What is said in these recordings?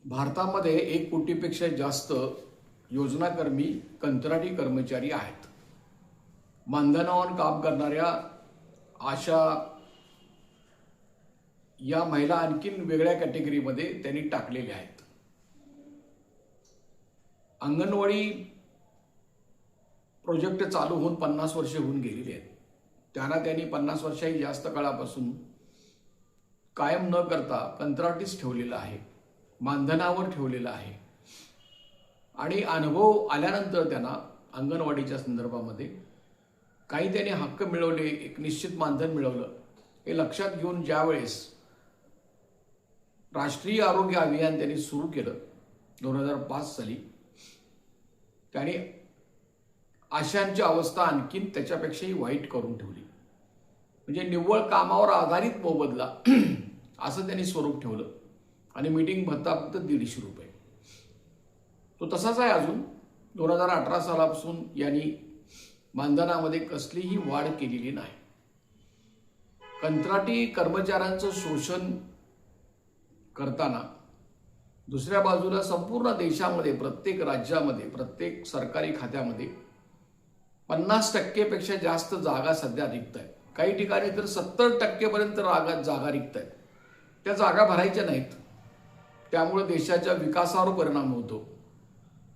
भारतामध्ये 1 कोटीपेक्षा जास्त योजनाकर्मी कंत्राटी कर्मचारी आहेत. मानधनावर काम करणाऱ्या अशा या महिला आणखीन वेगळ्या कॅटेगरीमध्ये त्यांनी टाकलेल्या आहेत. अंगणवाडी प्रोजेक्ट चालू होऊन 50 वर्षे होऊन गेलेली आहेत. त्यांनी 50 वर्षाही जास्त काळापासून कायम न करता कंत्राटीच ठेवलेला आहे, मानधनावर ठेवलेला आहे. आणि अनुभव आल्यानंतर त्यांना अंगणवाडीच्या संदर्भामध्ये काही त्यांनी हक्क मिळवले, एक निश्चित मानधन मिळवलं. हे लक्षात घेऊन ज्यावेळेस राष्ट्रीय आरोग्य अभियान त्यांनी सुरू केलं 2005 साली, त्यांनी आशांची अवस्था आणखीन त्याच्यापेक्षाही वाईट करून ठेवली. म्हणजे निव्वळ कामावर आधारित मोबदला असं त्यांनी स्वरूप ठेवलं आणि मीटिंग भत्ता फक्त 150 रुपये. तो तसाच आहे अजून. 2018 सालापासून यांनी मानधनामध्ये कसलीही वाढ केलेली नाही. कंत्राटी कर्मचाऱ्यांचं शोषण करताना दुसऱ्या बाजूला संपूर्ण देशामध्ये, प्रत्येक राज्यामध्ये, प्रत्येक सरकारी खात्यामध्ये 50% पेक्षा जास्त जागा सध्या रिक्त आहेत. काही ठिकाणी तर 70% पर्यंत जागा रिक्त आहेत. त्या जागा भरायच्या नाहीत. त्यामुळे देशाच्या विकासावर परिणाम होतो.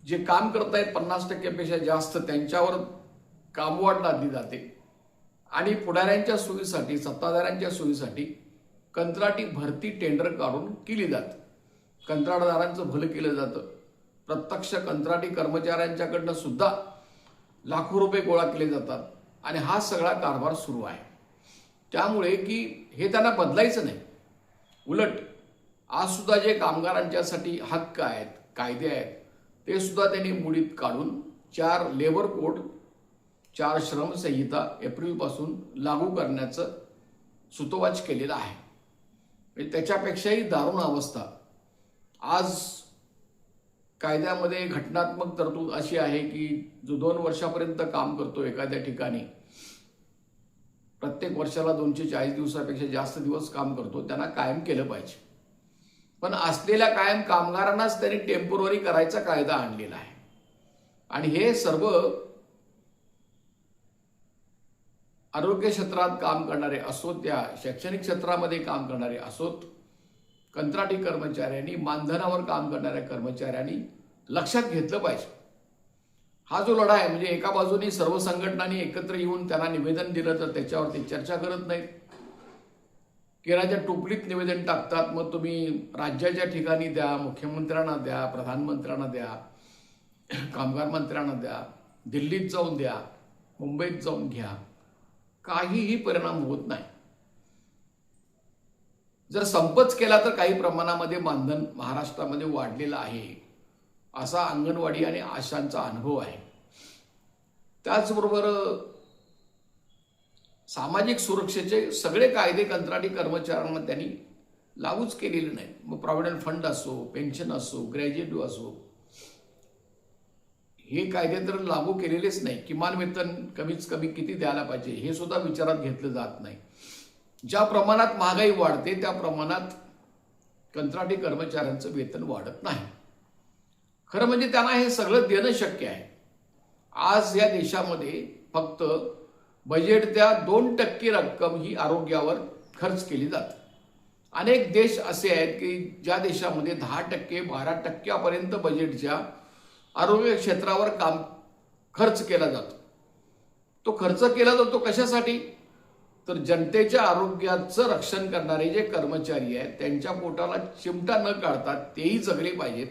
जे काम करतायत 50% पेक्षा जास्त त्यांच्यावर कामवाढ लादली जाते आणि पुढाऱ्यांच्या सोयीसाठी, सत्ताधाऱ्यांच्या सोयीसाठी कंत्राटी भरती टेंडर काढून केली जाते. कंत्राटदारांचं भलं केलं जातं. प्रत्यक्ष कंत्राटी कर्मचाऱ्यांच्याकडनं सुद्धा लाखो रुपये गोळा केले जातात आणि हा सगळा कारभार सुरू आहे. त्यामुळे की हे त्यांना बदलायचं नाही. उलट आज सुद्धा जे कामगारांच्यासाठी हक्क आहेत, कायदे आहेत, ते सुद्धा त्यांनी मुडीत काढून 4 लेबर कोड, 4 श्रम संहिता एप्रिलपासून लागू करण्याचं सुतोवाच केलेलं आहे. म्हणजे त्याच्यापेक्षाही दारुण अवस्था आज कायद्यामध्ये घटनात्मक तरतूद अशी आहे की जो 2 वर्षापर्यंत काम करतो एखाद्या ठिकाणी, प्रत्येक वर्षाला 240 दिवसापेक्षा जास्त दिवस काम करतो, त्यांना कायम केलं पाहिजे. पण असलेल्या कायम कामगारांनाच त्यांनी टेम्पोररी करायचा कायदा आणलेला आहे. आणि हे सर्व आरोग्य क्षेत्रात काम करणारे असोत, त्या शैक्षणिक क्षेत्रामध्ये काम करणारे असोत, कंत्राटी कर्मचाऱ्यांनी, मानधनावर काम करणाऱ्या कर्मचाऱ्यांनी लक्षात घेतलं पाहिजे. हा जो लढा आहे, म्हणजे एका बाजूने सर्व संघटनांनी एकत्र येऊन त्यांना निवेदन दिलं तर त्याच्यावरती चर्चा करत नाहीत. केराच्या टोपलीत निवेदन टाकतात. मग तुम्ही राज्याच्या ठिकाणी द्या, मुख्यमंत्र्यांना द्या, प्रधानमंत्र्यांना द्या, कामगार मंत्र्यांना द्या, दिल्लीत जाऊन द्या, मुंबईत जाऊन घ्या, काहीही परिणाम होत नाही. जर संपच केला तर काही प्रमाणामध्ये मानधन महाराष्ट्रामध्ये वाढलेलं आहे, असा अंगणवाडी आणि आशांचा अनुभव आहे. त्याचबरोबर सामाजिक सुरक्षेचे सगळे कायदे कंत्राटी कर्मचाऱ्यांना त्यांनी लागूच केलेले नाहीत. मग प्रॉव्हिडंट फंड असो, पेन्शन असो, ग्रॅज्युएट असो, हे कायदे तर लागू केलेलेच नाही. किमान वेतन कमीच कमी किती द्यायला पाहिजे हे सुद्धा विचारात घेतलं जात नाही. ज्या प्रमाणात महागाई वाढते त्या प्रमाणात कंत्राटी कर्मचाऱ्यांचं वेतन वाढत नाही. खरं म्हणजे त्यांना हे सगळं देणं शक्य आहे. आज या देशामध्ये फक्त बजेटच्या 2% रक्कम ही आरोग्यावर खर्च केली जाते. अनेक देश असे आहेत की ज्या देशामध्ये 10%, 12% बजेटच्या आरोग्य क्षेत्रावर खर्च केला जातो. तो खर्च केला जातो कशासाठी? तर जनतेच्या आरोग्याचं रक्षण करणारे जे कर्मचारी आहेत त्यांच्या पोटाला चिमटा न काढता तेही जगले पाहिजेत.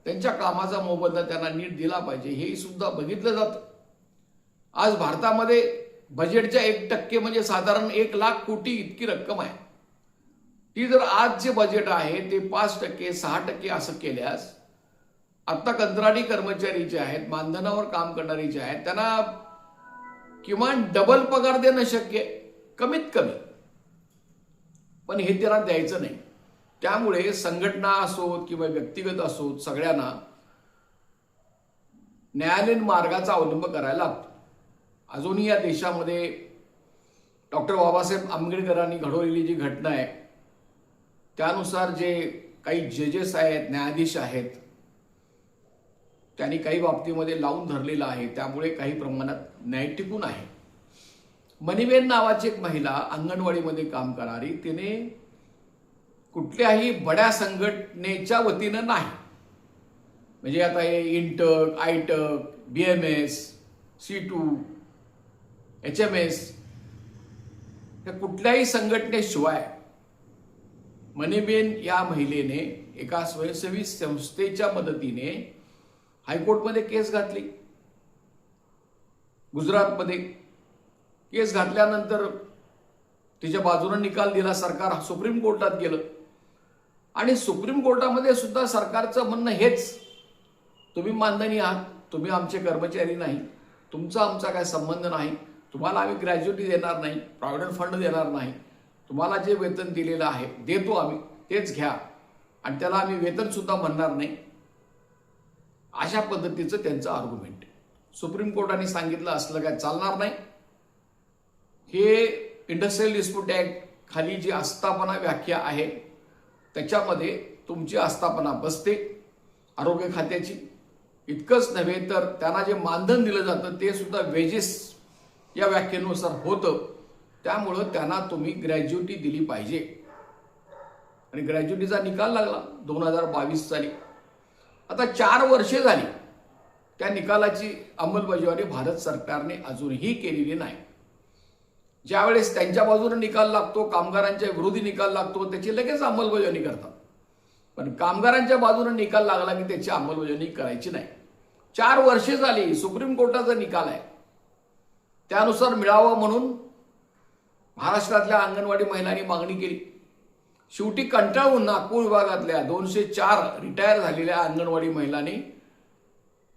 त्यांच्या कामाचा मोबदला त्यांना नीट दिला पाहिजे, हेही सुद्धा बघितलं जातं. आज भारतामध्ये बजेटच्या 1% म्हणजे साधारण 1 लाख कोटी इतकी रक्कम आहे. ती जर आज जे बजेट आहे ते 5%, 6% असं केल्यास आता कंत्राटी कर्मचारी जे आहेत, मानधनावर काम करणारे जे आहेत, त्यांना किमान डबल पगार देणं शक्य आहे, कमीत कमी. पण हे त्यांना द्यायचं नाही. त्यामुळे संघटना असोत किंवा व्यक्तिगत असोत, सगळ्यांना न्यायालयीन मार्गाचा अवलंब करायला लागतो. अजूनही या देशामध्ये डॉक्टर बाबासाहेब आंबेडकरांनी घडवलेली जी घटना आहे त्यानुसार जे काही जजेस आहेत, न्यायाधीश आहेत, त्यांनी काही बाबतीमध्ये लावून धरलेलं आहे, त्यामुळे काही प्रमाणात न्याय टिकून आहे. मणिबेन नावाची एक महिला अंगणवाडीमध्ये काम करणारी, तिने कुठल्याही बड्या संघटनेच्या वतीनं नाही, म्हणजे आता हे INTUC, AITUC, BMS, C2, HMS या कुठल्याही संघटनेशिवाय मणिबेन या महिलेने एका स्वयंसेवी संस्थेच्या मदतीने हायकोर्टमध्ये केस घातली. गुजरातमध्ये केस घातल्यानंतर तिच्या बाजूने निकाल दिला. सरकार सुप्रीम कोर्टात गेलं आणि सुप्रीम कोर्टामध्ये सुद्धा सरकारचं म्हणणं हेच, तुम्ही मानधनी आहात, तुम्ही आमचे कर्मचारी नाही, तुमचा आमचा काय संबंध नाही, तुम्हाला आम्ही ग्रॅज्युटी देणार नाही, प्रॉव्हिडंट फंड देणार नाही, तुम्हाला जे वेतन दिलेलं आहे देतो आम्ही, तेच घ्या आणि त्याला आम्ही वेतन सुद्धा म्हणणार नाही, अशा पद्धतीचं त्यांचं आर्ग्युमेंट. सुप्रीम कोर्टाने सांगितलं असलं काय चालणार नाही. हे इंडस्ट्रियल डिस्प्यूट ऍक्ट खाली जी आस्थापना व्याख्या आहे त्याच्यामध्ये तुमची आस्थापना बसते आरोग्य खात्याची. इतकंच नव्हे तर त्यांना जे मानधन दिलं जातं ते सुद्धा वेजेस या व्याख्येनुसार होतं. त्यामुळं त्यांना तुम्ही ग्रॅज्युटी दिली पाहिजे आणि ग्रॅज्युटीचा निकाल लागला 2022 साली. आता 4 वर्षे झाली, त्या निकालाची अंमलबजावणी भारत सरकारने अजूनही केलेली नाही. ज्यावेळेस त्यांच्या बाजूने निकाल लागतो, कामगारांच्या विरोधी निकाल लागतो, त्याची लगेच अंमलबजावणी करतात. पण कामगारांच्या बाजूने निकाल लागला की त्याची अंमलबजावणी करायची नाही. 4 वर्षे झाली, सुप्रीम कोर्टाचा निकाल आहे, त्यानुसार मिळावं म्हणून महाराष्ट्रातल्या अंगणवाडी महिलांनी मागणी केली. शेवटी कंटाळून नागपूर विभागातल्या 204 रिटायर झालेल्या अंगणवाडी महिलांनी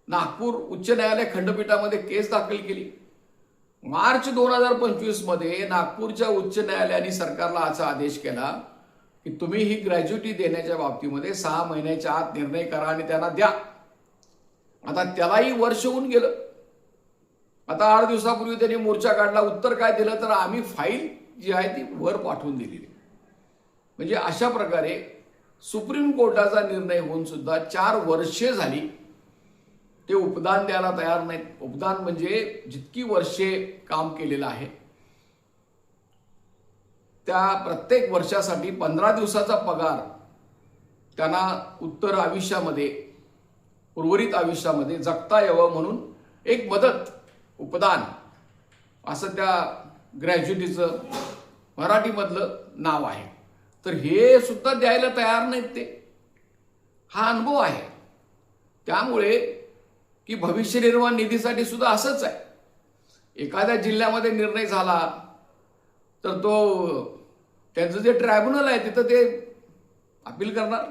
नागपूर उच्च न्यायालय खंडपीठामध्ये केस दाखल केली. मार्च 2025 मध्ये नागपूरच्या उच्च न्यायालयाने सरकारला असा आदेश केला की तुम्ही ही ग्रॅज्युटी देण्याच्या बाबतीमध्ये 6 महिन्याच्या आत निर्णय करा आणि त्यांना द्या. आता त्यालाही वर्ष होऊन गेलं. आता 8 दिवसापूर्वी त्यांनी मोर्चा काढला. उत्तर काय दिलं तर आम्ही फाईल जी आहे ती वर पाठवून दिलेली. म्हणजे अशा प्रकारे सुप्रीम कोर्टाचा निर्णय होऊन सुद्धा 4 वर्षे झाली, ते उपदान द्यायला तयार नाहीत. उपदान म्हणजे जितकी वर्षे काम केलेलं आहे त्या प्रत्येक वर्षासाठी 15 दिवसाचा पगार त्यांना उत्तर आयुष्यामध्ये, उर्वरित आयुष्यामध्ये जगता यावं म्हणून एक मदत, उपदान असं त्या ग्रॅज्युटीचं मराठीमधलं नाव आहे. तर हे सुद्धा द्यायला तयार नाहीत ते. हा अनुभव आहे. त्यामुळे की भविष्य निर्वाह निधीसाठी सुद्धा असंच आहे. एखाद्या जिल्ह्यामध्ये निर्णय झाला तर तो त्यांचं जे ट्रायब्युनल आहे तिथं ते अपील करणार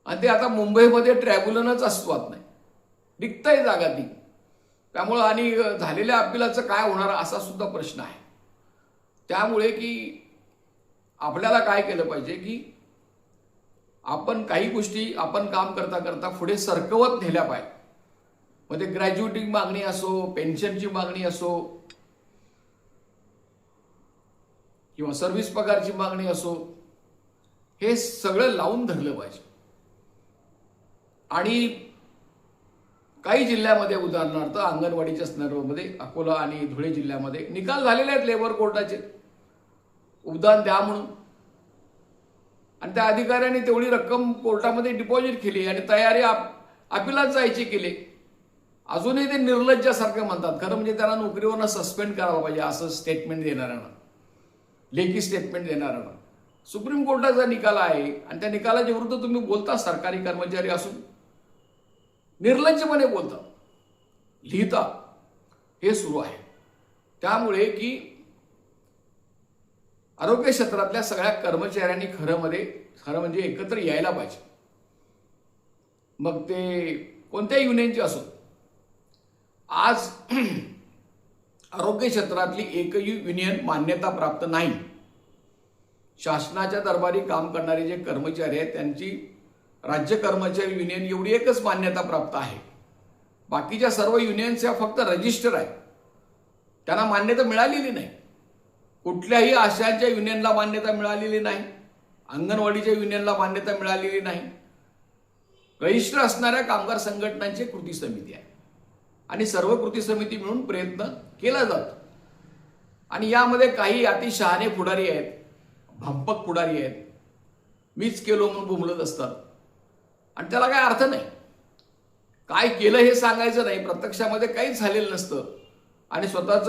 आणि ते आता मुंबईमध्ये ट्रायब्युनलच अस्तित्वात नाही, रिक्त आहे जागा ती. त्यामुळं आणि झालेल्या अपिलाचं काय होणार असा सुद्धा प्रश्न आहे. त्यामुळे की आपल्याला काय केलं पाहिजे की आपण काही गोष्टी आपण काम करता करता पुढे सरकवत नेल्या पाहिजे. मग ते ग्रॅज्युटी मागणी असो, पेन्शनची मागणी असो किंवा सर्व्हिस पगारची मागणी असो, हे सगळं लावून धरलं पाहिजे. आणि काही जिल्ह्यामध्ये उदाहरणार्थ अंगणवाडीच्या संदर्भामध्ये अकोला आणि धुळे जिल्ह्यामध्ये निकाल झालेले आहेत लेबर कोर्टाचे, उपदान द्या म्हणून. आणि त्या अधिकाऱ्यांनी तेवढी रक्कम कोर्टामध्ये डिपॉझिट केली आणि तयारी अपिलात जायची केली. अजूनही ते निर्लज्जासारखं म्हणतात. खरं म्हणजे त्यांना नोकरीवरनं सस्पेंड करायला पाहिजे असं स्टेटमेंट देणाऱ्यांना, लेखी स्टेटमेंट देणाऱ्यांना. सुप्रीम कोर्टाचा निकाल आहे आणि त्या निकालाच्या विरुद्ध तुम्ही बोलता, सरकारी कर्मचारी असून निर्लज्जपणे बोलता, लिहिता, हे सुरू आहे. त्यामुळे की आरोग्य क्षेत्रातल्या सगळ्या कर्मचाऱ्यांनी खरं म्हणजे एकत्र यायला पाहिजे. मग ते कोणत्या युनियनचे असो. आज आरोग्य क्षेत्रातली एकही युनियन मान्यता प्राप्त नाही. शासनाच्या दरबारी काम करणारे जे कर्मचारी आहेत त्यांची राज्य कर्मचारी युनियन एवढी एकच मान्यता प्राप्त आहे. बाकीच्या सर्व युनियन्स या फक्त रजिस्टर आहेत, त्यांना मान्यता मिळालेली नाही. कुठल्याही आशयांच्या युनियनला मान्यता मिळालेली नाही. अंगणवाडीच्या युनियनला मान्यता मिळालेली नाही. रजिस्टर असणाऱ्या कामगार संघटनांची कृती समिती आहे आणि सर्व कृती समिती मिळून प्रयत्न केला जातो. आणि यामध्ये काही अतिशहाणे पुढारी आहेत, भंपक पुढारी आहेत, मीच केलो म्हणून बोंबलत असतात आणि त्याला काय अर्थ नाही. काय केलं हे सांगायचं नाही, प्रत्यक्षामध्ये काहीच झालेलं नसतं आणि स्वतःच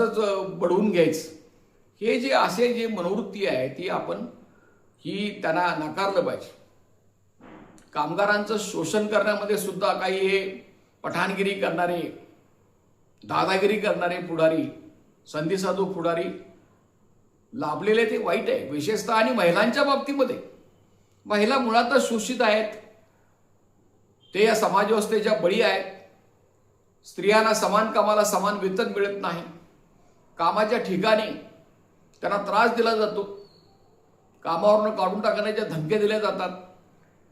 बडवून घ्यायचं. हे जे असे जे मनोवृत्ती आहे ती आपण त्यांना नाकारलं पाहिजे. कामगारांचं शोषण करण्यामध्ये सुद्धा काही हे पठाणगिरी करणारे, दादागिरी करणारे पुढारी, संधीसाधू पुढारी लाभलेले ते वाईट आहे. विशेषतः आणि महिलांच्या बाबतीमध्ये महिला मुळातच शोषित आहेत. ते या समाजव्यवस्थेच्या बळी आहेत. स्त्रियांना समान कामाला समान वेतन मिळत नाही. कामाच्या ठिकाणी त्यांना त्रास दिला जातो. कामावरून काढून टाकण्याच्या धमक्या दिल्या जातात.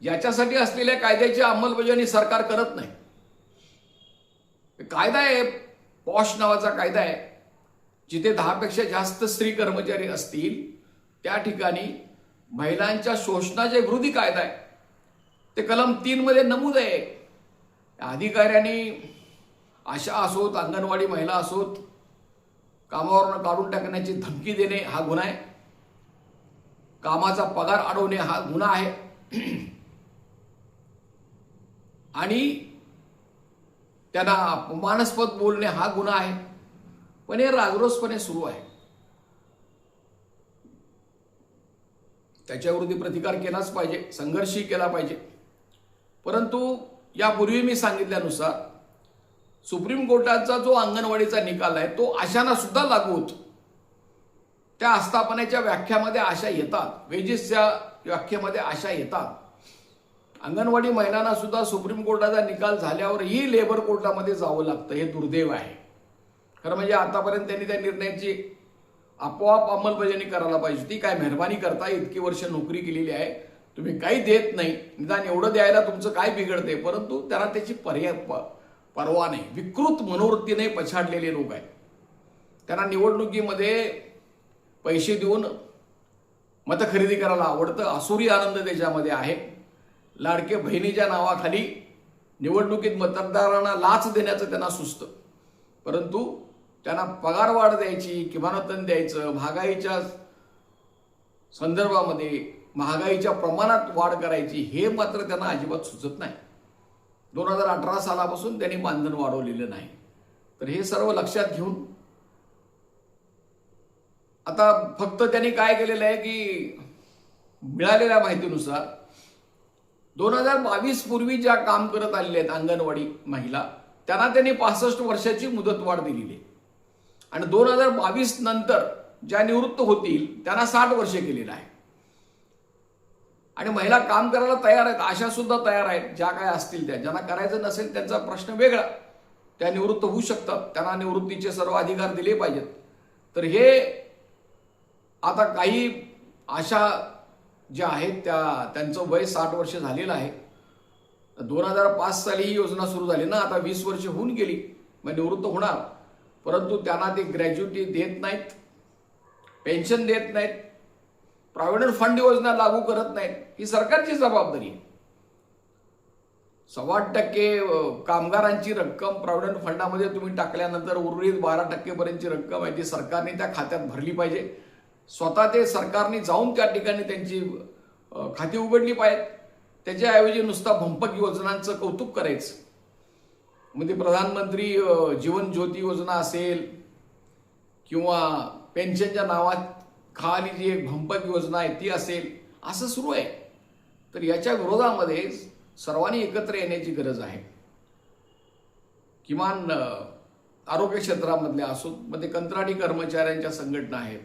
याच्यासाठी असलेल्या कायद्याची अंमलबजावणी सरकार करत नाही. कायदा आहे, पॉश नावाचा कायदा आहे. जिथे 10 पेक्षा जास्त स्त्री कर्मचारी असतील त्या ठिकाणी महिलांच्या शोषणाच्या विरोधी कायदा आहे. ते कलम 3 मध्ये नमूद आहे. अधिकाऱ्यांनी आशा असोत, अंगणवाडी महिला असोत, कामावरून काढून टाकण्याची धमकी देणे हा गुन्हा आहे. कामाचा पगार अडवणे हा गुन्हा आहे आणि त्यांना अपमानास्पद बोलणे हा गुन्हा आहे. पण हे राजरोसपणे सुरू आहे. त्याच्याविरोधी प्रतिकार केलाच पाहिजे, संघर्षही केला पाहिजे. परंतु यापूर्वी मी सांगितल्यानुसार सुप्रीम कोर्टाचा जो अंगणवाडीचा निकाल आहे तो आशांना सुद्धा लागू होतो. त्या आस्थापनेच्या व्याख्यामध्ये आशा येतात, वेजेसच्या व्याख्येमध्ये आशा येतात. अंगणवाडी महिलांना सुद्धा सुप्रीम कोर्टाचा निकाल झाल्यावरही लेबर कोर्टामध्ये जावं लागतं. हे दुर्दैव आहे. खरं म्हणजे आतापर्यंत त्यांनी त्या निर्णयाची आपोआप अंमलबजावणी करायला पाहिजे. ती काय मेहरबानी करता, इतकी वर्ष नोकरी केलेली आहे, तुम्ही काही देत नाही, निदान एवढं द्यायला तुमचं काय बिघडते. परंतु त्यांना त्याची परवा नाही. विकृत मनोवृत्तीने पछाडलेले लोक आहेत. त्यांना निवडणुकीमध्ये पैसे देऊन मत खरेदी करायला आवडतं. आसुरी आनंद त्याच्यामध्ये आहे. लाडके बहिणीच्या नावाखाली निवडणुकीत मतदारांना लाच देण्याचं त्यांना सुचतं. परंतु त्यांना पगार वाढ द्यायची, किमानोत्तन द्यायचं, महागाईच्या संदर्भामध्ये महागाईच्या प्रमाणात वाढ करायची, हे मात्र त्यांना अजिबात सुचत नाही. 2018 सालापासून त्यांनी मानधन वाढवलेलं नाही. तर हे सर्व लक्षात घेऊन आता फक्त त्यांनी काय केलेलं आहे की मिळालेल्या माहितीनुसार 2022 पूर्वी ज्या काम करत आलेले आहेत अंगणवाडी महिला, त्यांना त्यांनी 65 वर्षाची मुदतवाढ दिलेली आहे आणि 2022 नंतर ज्या निवृत्त होतील त्यांना 60 वर्ष केलेलं आहे. आणि महिला काम करायला तयार आहेत, आशा सुद्धा तयार आहेत, ज्या काय असतील त्या. ज्यांना करायचं नसेल त्यांचा प्रश्न वेगळा, त्या निवृत्त होऊ शकतात, त्यांना निवृत्तीचे सर्व अधिकार दिले पाहिजेत. तर हे आता काही आशा ज्या आहेत त्यांचं वय 60 वर्ष झालेलं आहे. 2005 साली ही योजना सुरू झाली ना, आता 20 वर्ष होऊन गेली, मग निवृत्त होणार. परंतु त्यांना ते ग्रॅज्युटी देत नाहीत, पेन्शन देत नाहीत, प्रॉव्हिडंट फंड योजना लागू करत नाहीत. ही सरकारची जबाबदारी आहे. 15% कामगारांची रक्कम प्रॉव्हिडंट फंडामध्ये तुम्ही टाकल्यानंतर उर्वरित 12% पर्यंतची रक्कम आहे ती सरकारने त्या खात्यात भरली पाहिजे. स्वतः ते सरकारने जाऊन त्या ठिकाणी त्यांची खाती उघडली पाहिजेत. त्याच्याऐवजी नुसता भंपक योजनांचं कौतुक करायचं. म्हणजे प्रधानमंत्री जीवन ज्योती योजना असेल किंवा पेन्शनच्या नावात खाली जी एक भंपक योजना आहे ती असेल, असं सुरू आहे. तर याच्या विरोधामध्ये सर्वांनी एकत्र येण्याची गरज आहे. किमान आरोग्य क्षेत्रामधल्या असो, मध्ये कंत्राटी कर्मचाऱ्यांच्या संघटना आहेत,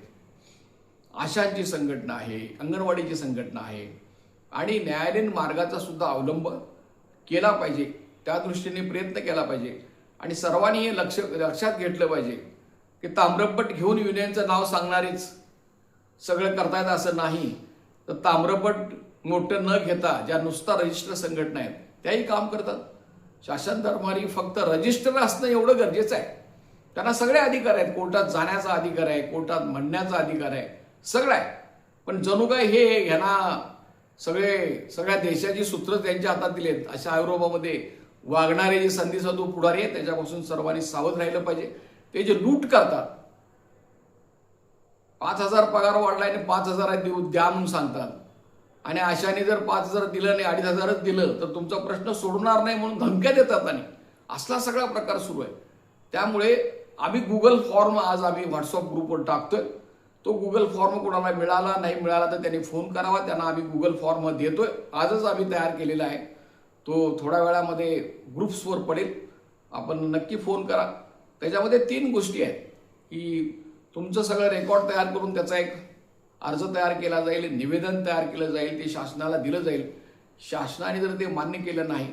आशांची संघटना आहे, अंगणवाडीची संघटना आहे आणि न्यायालयीन मार्गाचा सुद्धा अवलंब केला पाहिजे. त्या दृष्टीने प्रयत्न केला पाहिजे आणि सर्वांनी हे लक्षात घेतलं पाहिजे की ताम्रपट घेऊन युनियनचं नाव सांगणारेच सगळं करतायत असं नाही. तर ताम्रपट मोठं न घेता ज्या नुसता रजिस्टर संघटना आहेत त्याही काम करतात. शासन दरबारी फक्त रजिस्टर असणं एवढं गरजेचं आहे. त्यांना सगळे अधिकार आहेत. कोर्टात जाण्याचा अधिकार आहे, कोर्टात म्हणण्याचा अधिकार आहे, सगळं आहे. पण जणू काय हे ह्यांना सगळ्या देशाची सूत्र त्यांच्या हातात दिलेत. अशा आयुर्वेदामध्ये वागणारे जे संधिसाधू पुढारी आहेत त्याच्यापासून सर्वांनी सावध राहिलं पाहिजे. ते जे लूट करतात, 5,000 पगार वाढला आणि 5,000 द्या म्हणून सांगतात आणि अशाने जर 5,000 दिलं नाही 2,500च दिलं तर तुमचा प्रश्न सोडणार नाही म्हणून धमक्या देतात आणि असला सगळा प्रकार सुरू आहे. त्यामुळे आम्ही गुगल फॉर्म आज आम्ही व्हॉट्सअप ग्रुपवर टाकतोय. तो गुगल फॉर्म कोणाला मिळाला नाही मिळाला तर त्यांनी फोन करावा. त्यांना आम्ही गुगल फॉर्म देतोय. आजच आम्ही तयार केलेला आहे. तो थोड्या वेळामध्ये ग्रुप्सवर पडेल. आपण नक्की फोन करा. त्याच्यामध्ये 3 गोष्टी आहेत की तुमचं सगळं रेकॉर्ड तयार करून त्याचा एक अर्ज तयार केला जाईल, निवेदन तयार केलं जाईल, ते शासनाला दिलं जाईल. शासनाने जर ते मान्य केलं नाही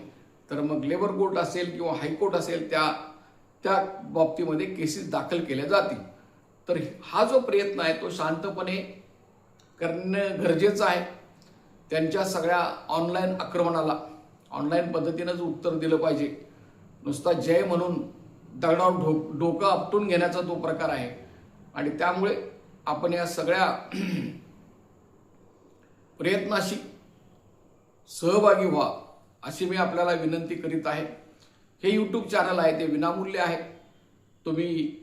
तर मग लेबर कोर्ट असेल किंवा हायकोर्ट असेल त्या बाबतीमध्ये केसेस दाखल केल्या जातील. तर हा जो प्रयत्न आहे तो शांतपणे करणं गरजेचं आहे. त्यांच्या सगळ्या ऑनलाईन आक्रमणाला ऑनलाईन पद्धतीनंच उत्तर दिलं पाहिजे. नुसता जय म्हणून दगडावर डोकं आपटून घेण्याचा तो प्रकार आहे आणि त्यामुळे आपण या सगळ्या प्रयत्नाशी सहभागी व्हा अशी मी आपल्याला विनंती करीत आहे. हे यूट्यूब चॅनल आहे ते विनामूल्य आहे. तुम्ही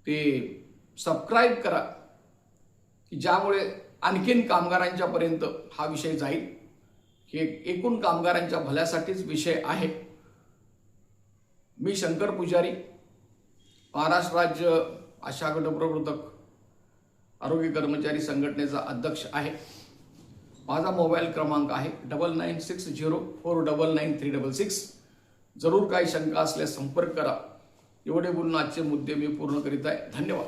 ते सबस्क्राईब करा की ज्यामुळे आणखीन कामगारांच्या पर्यंत हा विषय जाईल. हे एकूण कामगारांच्या भल्यासाठीच विषय आहे. मी शंकर पुजारी, महाराष्ट्र राज्य आशा गटप्रवर्तक आरोग्य कर्मचारी संघटनेचा अध्यक्ष आहे. माझा मोबाईल क्रमांक आहे 9960499366. जरूर काही शंका असल्यास संपर्क करा. एवढे बोलून आजचे मुद्दे मी पूर्ण करीत आहे. धन्यवाद.